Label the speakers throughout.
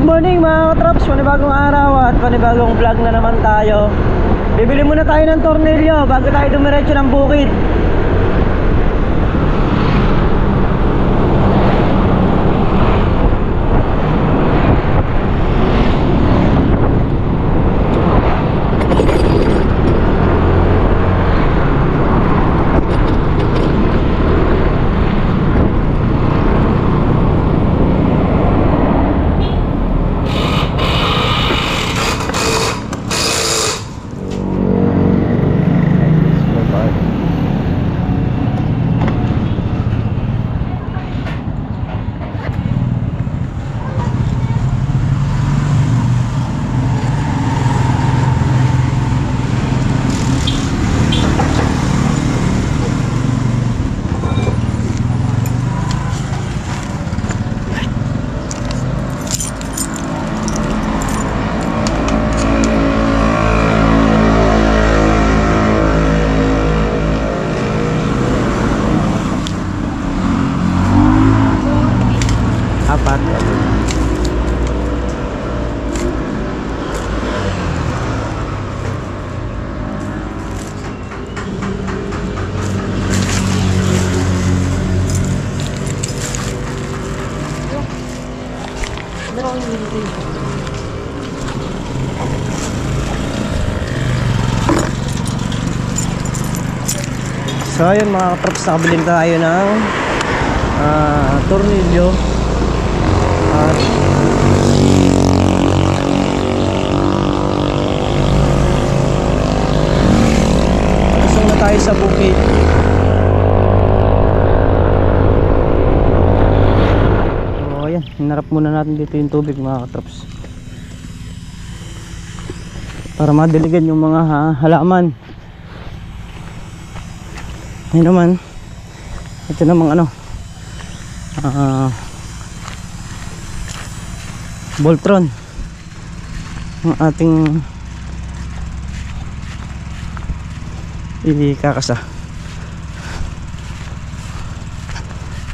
Speaker 1: morning mga katrops, panibagong araw at panibagong vlog na naman tayo. Bibili muna tayo ng tornilyo bago tayo dumiretso ng bukid. So ayun mga katrops, nakabili tayo ng tornilyo at pasok na tayo sa bukid. So ayan, hinarap muna natin dito yung tubig mga katrops para madiligan yung mga halaman. Ayun naman, ito namang Voltron ang ating ikakasa.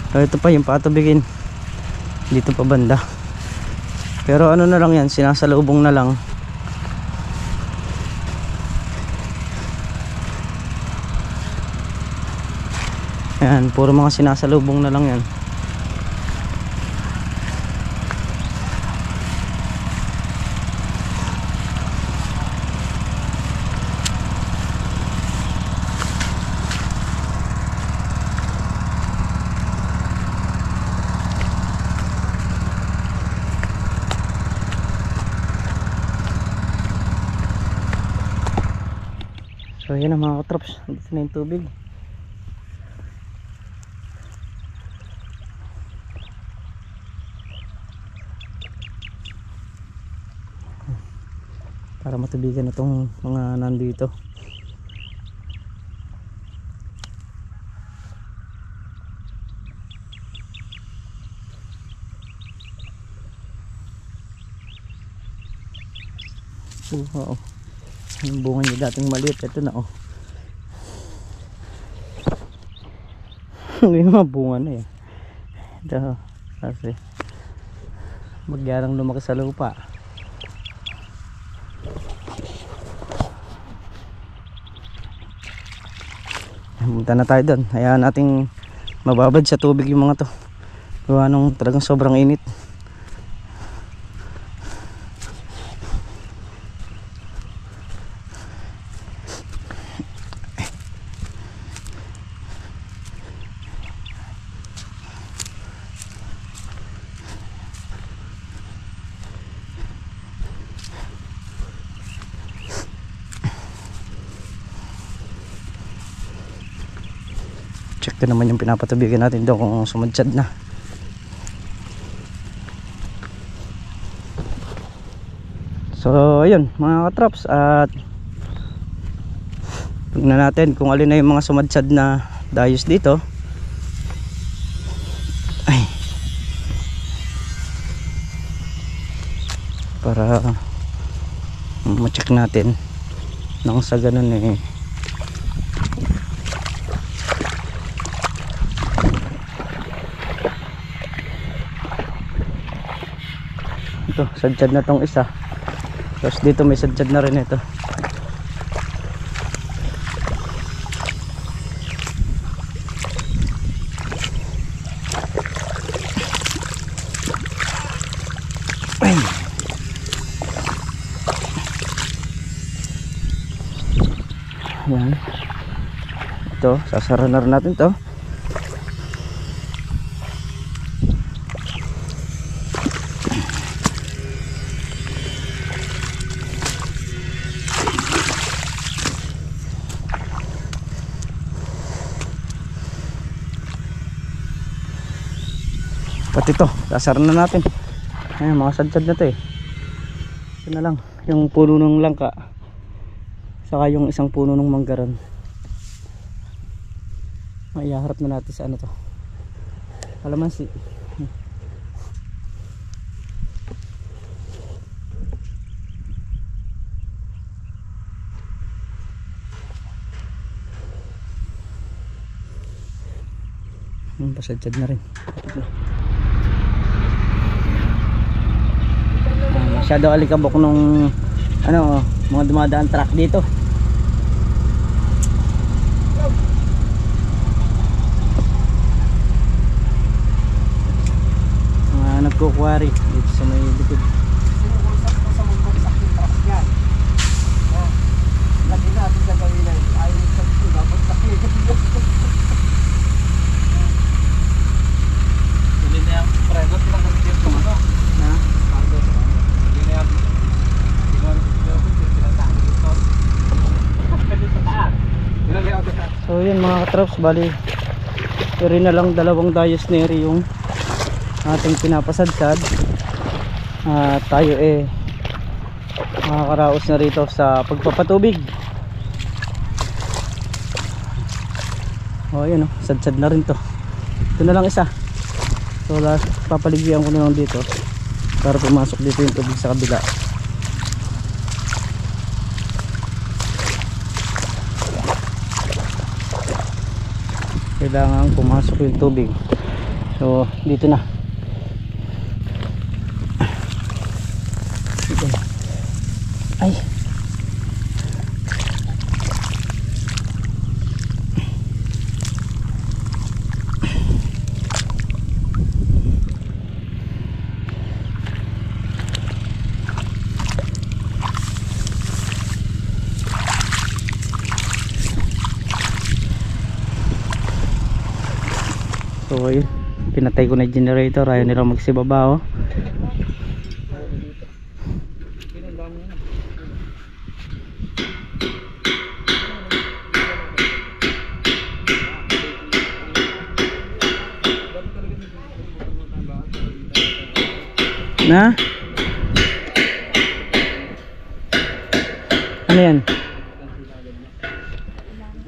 Speaker 1: So ito pa yung patubigin dito pa banda, pero ano na lang yan, sinasalubong na lang. Ayan, puro mga sinasalubong na lang yan. So yan ang mga katrops, dito na yung tubig. Para matubigan na itong mga nandito. Wow, yung bunga niya dating maliit, ito na may mga bunga na eh. Ito kasi magyarang lumaki sa lupa. Punta na tayo doon. Hayaan nating mababad sa tubig yung mga to. Gawa nung talagang sobrang init. Check ko naman yung pinapatubigan natin doon kung sumadsyad na. So ayun mga katrops, at tignan natin kung alin na yung mga sumadsyad na dayos dito. Ay, para ma-check natin nang sa ganun eh Ito, sadyad na tong isa. Tapos dito may sadyad na rin ito. Ay. Ayan. Ito, sasara na rin natin to. Pati ito, sasara na natin. Ayan, mga sadsad na to eh. Ito na lang, yung puno ng langka, saka yung isang puno ng manggaran. Iharap na natin sa ano to, kalamansi. Pasadyad na rin. Masyado alikabok nung ano, mga dumadaan truck dito. Mga nagkukwari dito sa may likod. Lagi natin sa gawin ay ayaw sa bagong sakit. Hindi na yung pregot lang kasi dito ano. Na? Hindi na yung so yun mga katrops, bali iri na lang dalawang Dioneer yung ating pinapasadsad. Tayo eh makakaraos na rito sa pagpapatubig. Yun oh, sadsad na rin to. Ito na lang isa. So papaligyan ko na lang dito para pumasok dito yung tubig sa kabila. Kailangan pumasok yung tubig. So dito na. Dito na. Ay. So ayun, pinatay ko na yung generator, ayaw nila magsibaba oh. Na? Ano yan?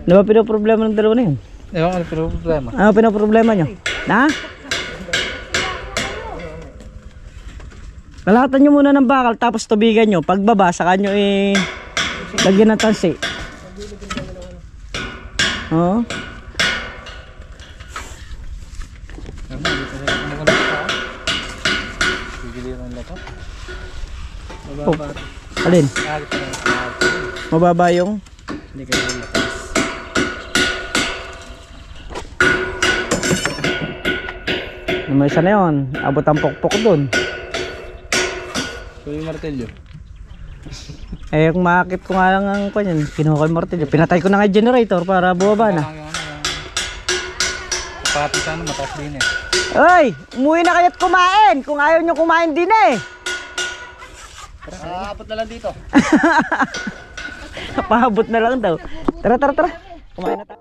Speaker 1: Ano ba pinaproblema ng dalawa na yun?
Speaker 2: Ewan, ano pinaproblema?
Speaker 1: Ano pinaproblema nyo? Na? Lalatan nyo muna ng bakal tapos tubigan nyo. Pagbaba, saka nyo lagyan ng tansi. Oo. Oh, alin? Mababa yung?
Speaker 2: Hindi kayo lakas.
Speaker 1: May isa na yun. Abot ang pokpok dun.
Speaker 2: So yung martelyo?
Speaker 1: Kung makakit ko nga lang ang kanyan, kinuha ko yung martilyo. Pinatay ko na nga yung generator para bumaba na.
Speaker 2: Pati sana mataas din eh.
Speaker 1: Ay! Umuwi na kayo't kumain! Kung ayaw nyo kumain din eh!
Speaker 2: Aabot na lang dito.
Speaker 1: Pahabot na lang daw. Tara, tara, tara. Kumain na tayo.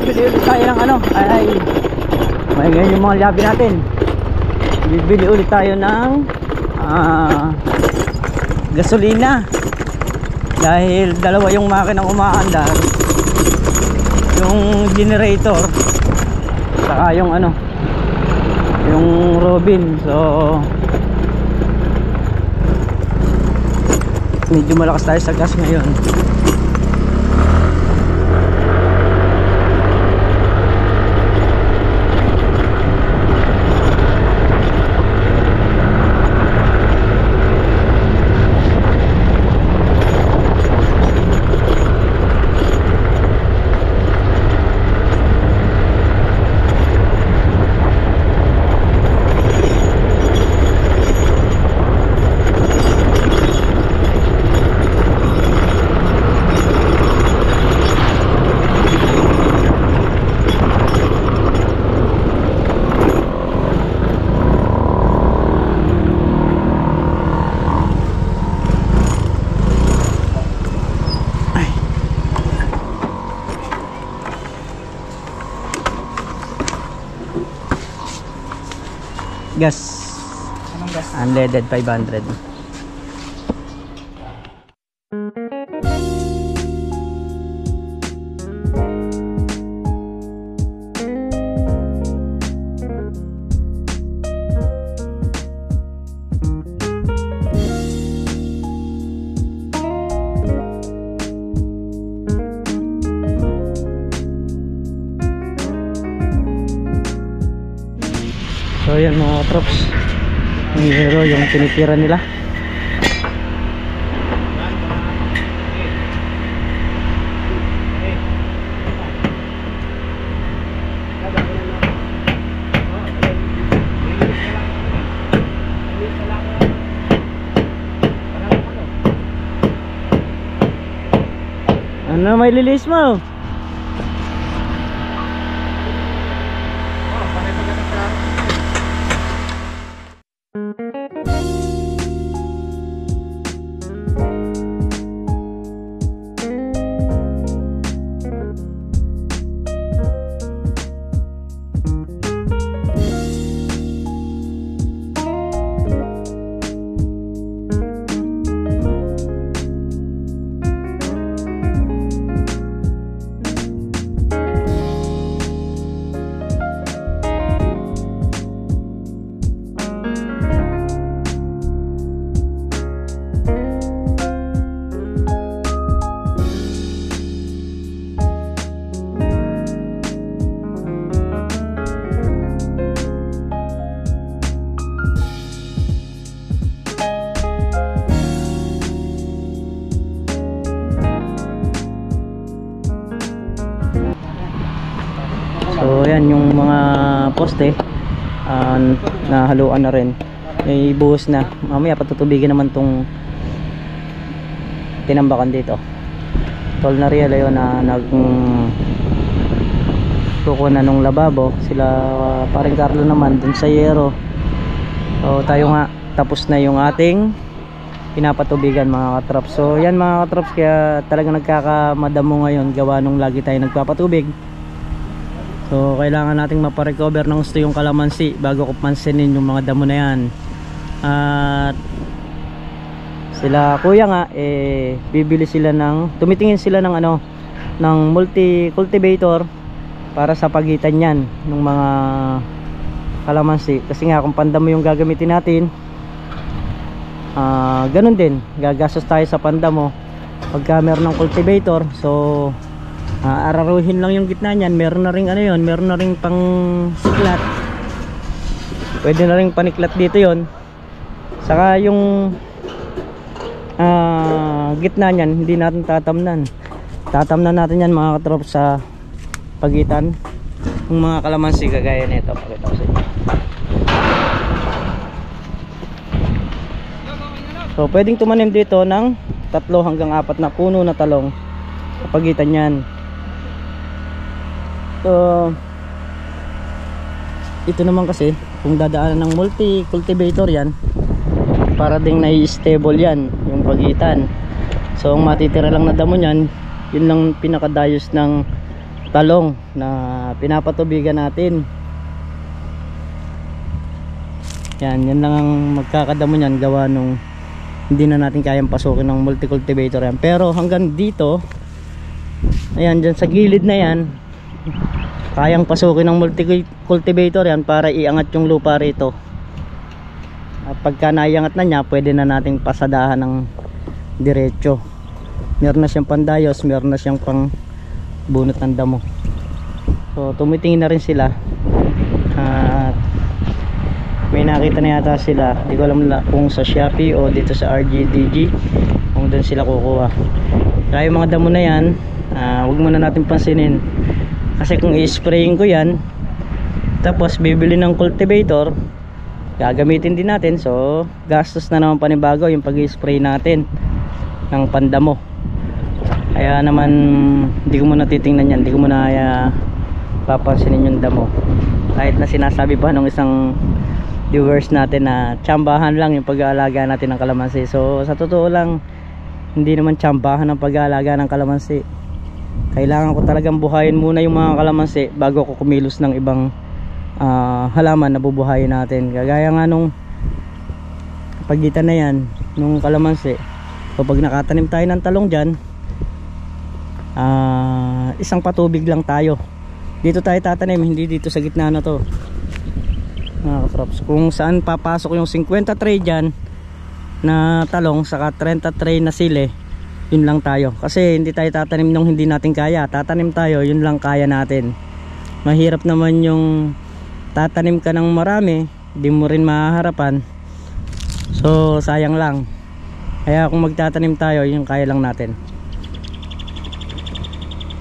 Speaker 1: Bili ulit tayo ng ano. May ganyan yung mga labi natin. Bibili ulit tayo ng gasolina. Dahil dalawa yung makinang umaandar, yung generator saka yung ano, yung Robin. So medyo malakas tayo sa gas ngayon. Gas.
Speaker 2: Anong gas?
Speaker 1: Unleaded 500. So yan mga troops, yung hero yung tinitira nila. Ano may lilis mo? So yan yung mga poste, nahaluan na rin, may buhos na. Mamaya patutubigan naman tong tinambakan dito. Tol na real yun na kukuha na nung lababo sila. Paring Carlo naman dun sa yero. So tayo nga, tapos na yung ating pinapatubigan mga katrops. So yan mga katrops, kaya talaga nagkakamadamo ngayon gawa nung lagi tayo nagpapatubig. So kailangan nating maparecover ng gusto yung kalamansi bago ko pansinin yung mga damo na yan. At sila kuya nga bibili sila ng, tumitingin sila ng ng multi cultivator para sa pagitan yan ng mga kalamansi. Kasi nga kung pandamo yung gagamitin natin, ganun din, gagastos tayo sa pandamo pagka meron ng cultivator. So araruhin lang yung gitna niyan. Meron na ring meron na ring pang siklat, pwede na ring paniklat dito yon. Saka yung gitna niyan hindi natin tatamnan natin yan mga katrop sa pagitan ng mga kalamansi kagaya nito. Pakita ko sa inyo. So pwedeng tumanim dito ng 3 hanggang 4 na puno na talong sa pagitan yan. So ito naman kasi kung dadaanan ng multi cultivator yan, para ding nai-stable yan yung pagitan. So ang matitira lang na damo niyan, yun lang pinakadayos ng talong na pinapatubigan natin. Yan lang ang magkakadamo niyan gawa nung hindi na natin kayang pasukin ng multi cultivator yan. Pero hanggang dito, ayan, dyan sa gilid na yan, kayang pasukin ng multi-cultivator yan para iangat yung lupa rito. At pagka naiangat na niya, pwede na nating pasadahan ng diretso. Meron na siyang pandayos, meron na siyang pang bunot ng damo. So tumitingin na rin sila at may nakita na yata sila. Di ko alam kung sa Shopee o dito sa RGDG kung doon sila kukuha. Kaya yung mga damo na yan, huwag muna natin pansinin, kasi kung i-sprayin ko yan tapos bibili ng cultivator, gagamitin din natin, so gastos na naman panibago yung pag-i-spray natin ng pandamo. Kaya naman hindi ko muna titingnan yan, hindi ko muna papansinin yung damo. Kahit na sinasabi pa nung isang viewers natin na tsambahan lang yung pag-aalaga natin ng kalamansi. So sa totoo lang, hindi naman tsambahan ang pag-aalaga ng kalamansi. Kailangan ko talagang buhayin muna yung mga kalamansi bago ko kumilos ng ibang halaman na bubuhayin natin. Kagaya nga nung pagitan na yan nung kalamansi. So pag nakatanim tayo ng talong dyan, isang patubig lang tayo. Dito tayo tatanim, hindi dito sa gitna na to, mga katrops. Kung saan papasok yung 50 tray dyan na talong saka 30 tray na sili, yun lang tayo. Kasi hindi tayo tatanim nung hindi natin kaya. Tatanim tayo, yun lang kaya natin. Mahirap naman yung tatanim ka ng marami, di mo rin mahaharapan, so sayang lang. Kaya kung magtatanim tayo, yung kaya lang natin.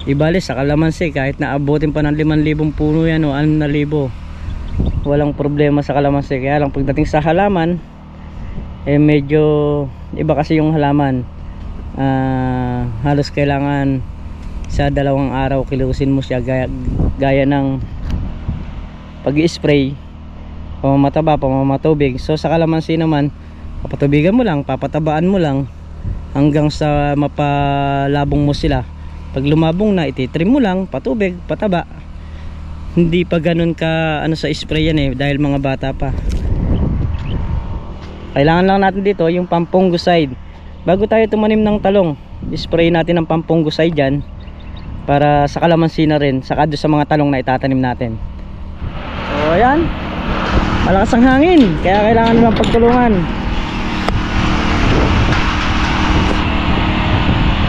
Speaker 1: Ibali sa kalamansi, kahit na abutin pa ng 5,000 puno yan o 6,000, walang problema sa kalamansi. Kaya lang pagdating sa halaman, medyo iba kasi yung halaman. Halos kailangan sa 2 araw kilusin mo siya, gaya ng pag-i-spray, pamamataba, pamamatubig. So sa kalamansi naman, papatubigan mo lang, papatabaan mo lang hanggang sa mapalabong mo sila. Pag lumabong na, ititrim mo lang, patubig, pataba. Hindi pa ganun ka sa spray yan dahil mga bata pa. Kailangan lang natin dito yung pampungicide. Bago tayo tumanim ng talong, spray natin ang pampungicide dyan para sa kalamansi na rin, saka doon sa mga talong na itatanim natin. So ayan, malakas ang hangin, kaya kailangan naman pagtulungan.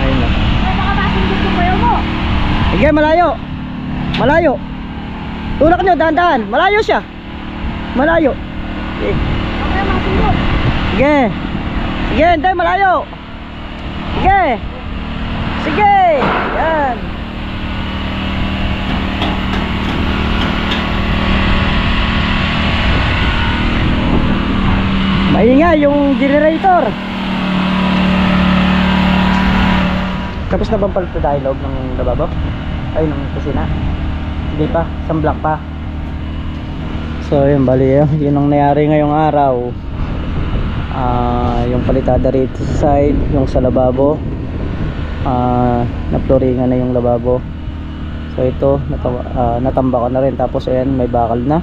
Speaker 1: Ayun na. Sige, malayo. Malayo. Tulak nyo, dahan-dahan. Malayo siya. Malayo. Sige. Sige. Sige, hindi, malayo. Sige. Sige. Yan. Maingay yung generator. Tapos na bang palito dahil loob ng lababo? Ay, ng kusina? Hindi pa, isang block pa. So yun, bali yun ang nangyari ngayong araw. Yung palitada rito sa side, yung sa lababo, naploringan na yung lababo. So ito, natambakan na rin. Tapos ayan, may bakal na.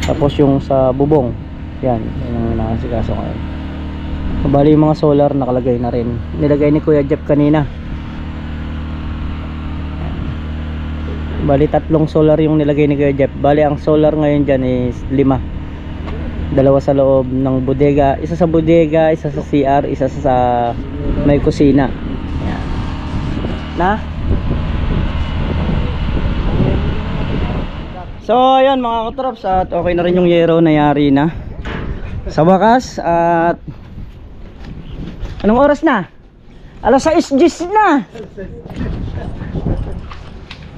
Speaker 1: Tapos yung sa bubong, yan, yun ang nakasikaso ngayon. Bali yung mga solar nakalagay na rin. Nilagay ni Kuya Jeff kanina. Bali 3 solar yung nilagay ni Kuya Jeff. Bali ang solar ngayon dyan is 5. 2 sa loob ng bodega, isa sa bodega, isa sa CR, isa sa may kusina. Yan. Na? So ayun mga katrops, at okay na rin yung yero, nayari na sa wakas. At anong oras na? Alas 6:10 na.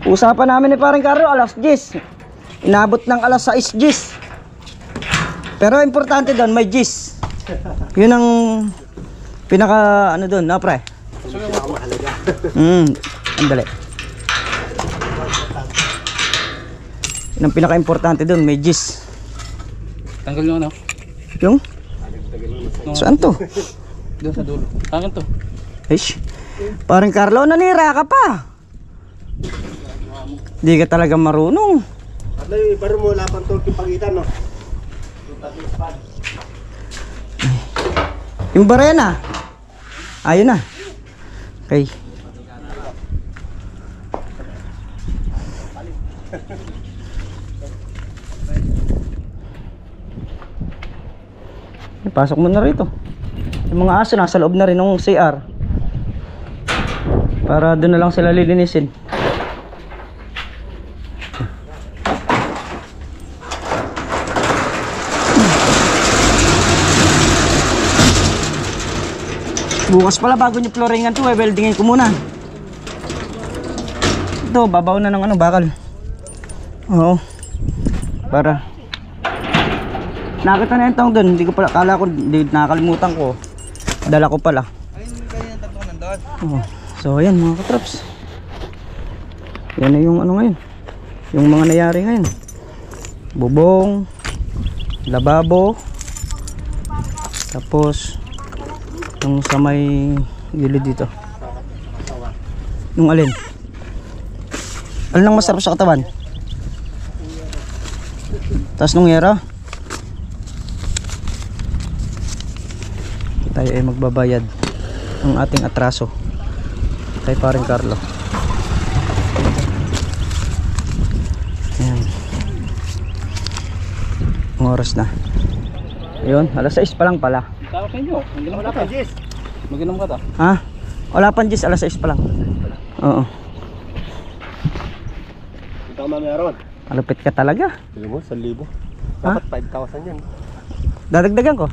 Speaker 1: Usapan namin ni parang Carlo alas 10. Inabot ng alas 6:10. Pero importante doon, may 10. Yun ang pinaka doon, na pre? Andali. Yun ang pinaka importante doon, may 10.
Speaker 2: Tanggal yung
Speaker 1: Yung? Saan to?
Speaker 2: Doon sa dulo. Akin to.
Speaker 1: Ish. Parang Carlo, nanira ka pa. Di ka talaga marunong.
Speaker 3: Ano yung iba mo, wala pang torque pagitan, no?
Speaker 1: Yung barena. Ayun na. Okay. Pasok mo na rito. Yung mga aso nasa loob na rin ng CR. Para doon na lang sila lilinisin. Bukas pala bago nyo flooringan to, weldingin ko muna. Ito, babaw na ng ano, bakal. Oo. Para nakita na yung tong doon, hindi ko pala, kala ko, nakakalimutan ko. Dala ko pala.
Speaker 3: Ayun, kanina tatlong nandun.
Speaker 1: Oh. So ayan mga katraps. Yan na yung ano ngayon. Yung mga nangyari ngayon. Bubong, lababo, tapos yung sa may gilid dito. Yung alin? Alin ang masarap sa katawan? Tapos nung yero, tayo ay magbabayad ng ating atraso kay paring Carlo. Ayan. Ang oras na. Ayun, alas 6 pa lang pala.
Speaker 2: Tawag kayo. Maginom
Speaker 3: Wala
Speaker 2: ka
Speaker 3: pa,
Speaker 2: ta.
Speaker 3: Jis.
Speaker 2: Maginom ka ta.
Speaker 1: Ha? Wala pang 10, alas 6 pa lang. Oo.
Speaker 3: Ikaw meron.
Speaker 1: Malupit ka talaga.
Speaker 3: Sige mo, 1,000.
Speaker 1: Ha?
Speaker 3: Dapat 5,000 yan.
Speaker 1: Dadagdagan ko.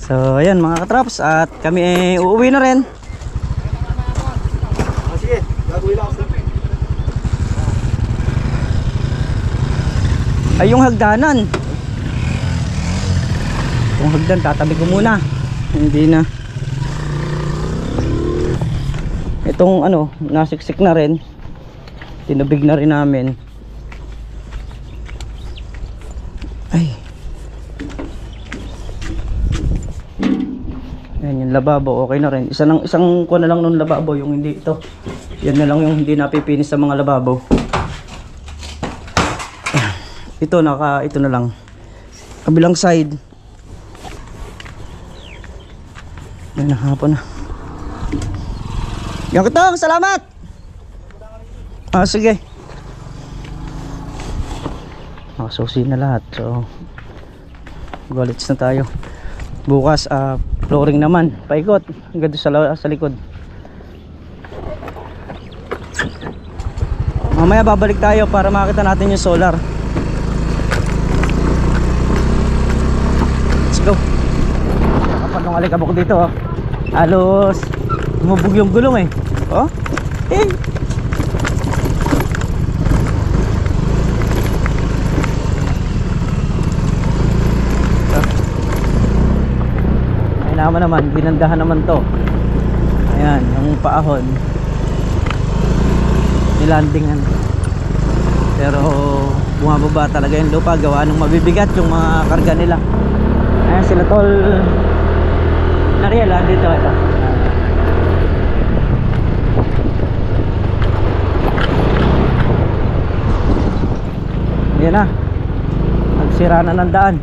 Speaker 1: So ayan mga katraps, at kami uuwi na rin.
Speaker 3: Sige, gagawin lang ako.
Speaker 1: Ay yung hagdanan. Yung hagdan tatabi ko muna. Hindi na. Itong ano, nasiksik na rin. Tinubig na rin namin. Ay. Ayan yung lababo, okay na rin. Isang kuha na lang nung lababo, yung hindi ito. Yan na lang yung hindi napipinis sa mga lababo. Ito ito na lang. Kabilang side. Ay, nakahapon na. Yung kitong, salamat! Sige. Nakasusi na lahat. So, galits na tayo. Bukas, flooring naman. Paikot. Hanggang sa likod. Mamaya babalik tayo para makita natin yung solar. Let's go. Kapag nung alikabok dito, oh. Halos umubog yung gulong eh. Oh. Ay naman, binandahan naman to. Ayan, yung paahon. Nilandingan. Pero bumababa talaga yung lupa, gawa ng mabibigat yung mga karga nila. Ayan sila tol Nariel, dito ito. Yan na, nagsira na ng daan.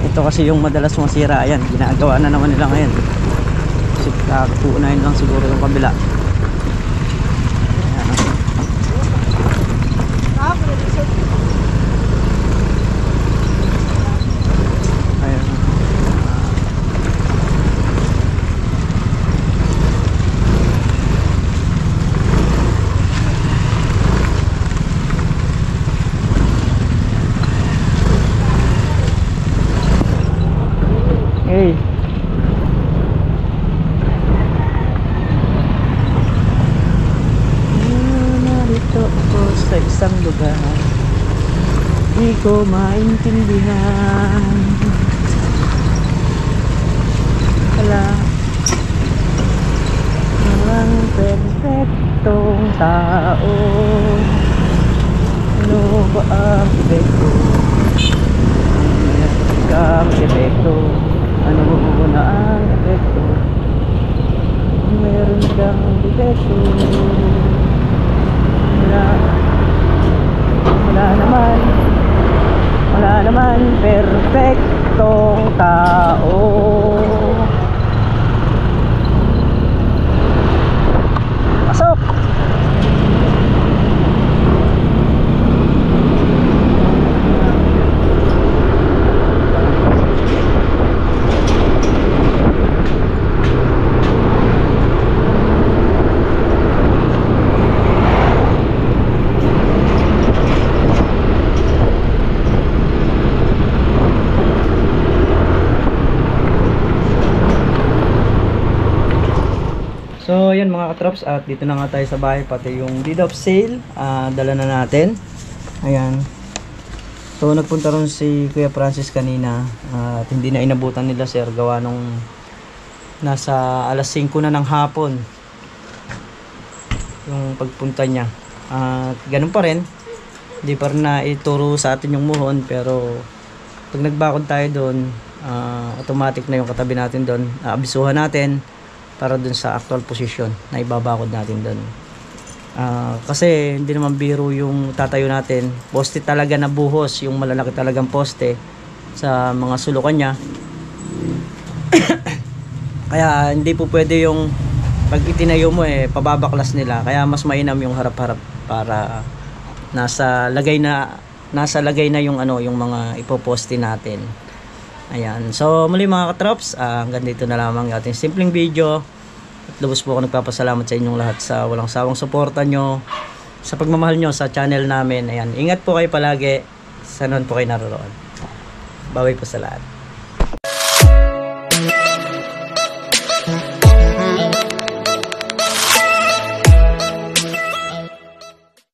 Speaker 1: Ito kasi yung madalas masira. Ayan, ginagawa na naman nila ngayon. Kasi kakuunahin lang siguro yung kabila. Hey. Narito ako sa isang lugar, di ko maintindihan. Wala ang perfectong tao. Ano ba ang epekto? Ang epekto. Ano na ang epekto? Meron kang epekto. Wala naman perfectong tao. Pasok! katrops, at dito na nga tayo sa bahay, pati yung deed of sale dala na natin. Ayan. So nagpunta ron si Kuya Francis kanina at hindi na inabutan nila sir gawa nung nasa alas 5 na ng hapon yung pagpunta niya. At ganun pa rin, hindi pa rin na ituro sa atin yung muhon, pero pag nagbakod tayo doon, automatic na yung katabi natin doon, abisuhan natin para doon sa actual position na ibabakod natin doon. Kasi hindi naman biro yung tatayo natin, poste talaga na buhos, yung malalaki talagang poste sa mga sulukan niya. Kaya hindi po pwede yung pag itinayo mo pababaklas nila, kaya mas mainam yung harap-harap para nasa lagay na yung yung mga ipoposte natin. Ayan, so muli mga katrops, hanggang dito na lamang yung ating simpleng video. At lubos po ako nagpapasalamat sa inyong lahat sa walang sawang suporta nyo, sa pagmamahal nyo sa channel namin. Ayan, ingat po kayo palagi, sa noon po kayo naroon. Baway po sa lahat.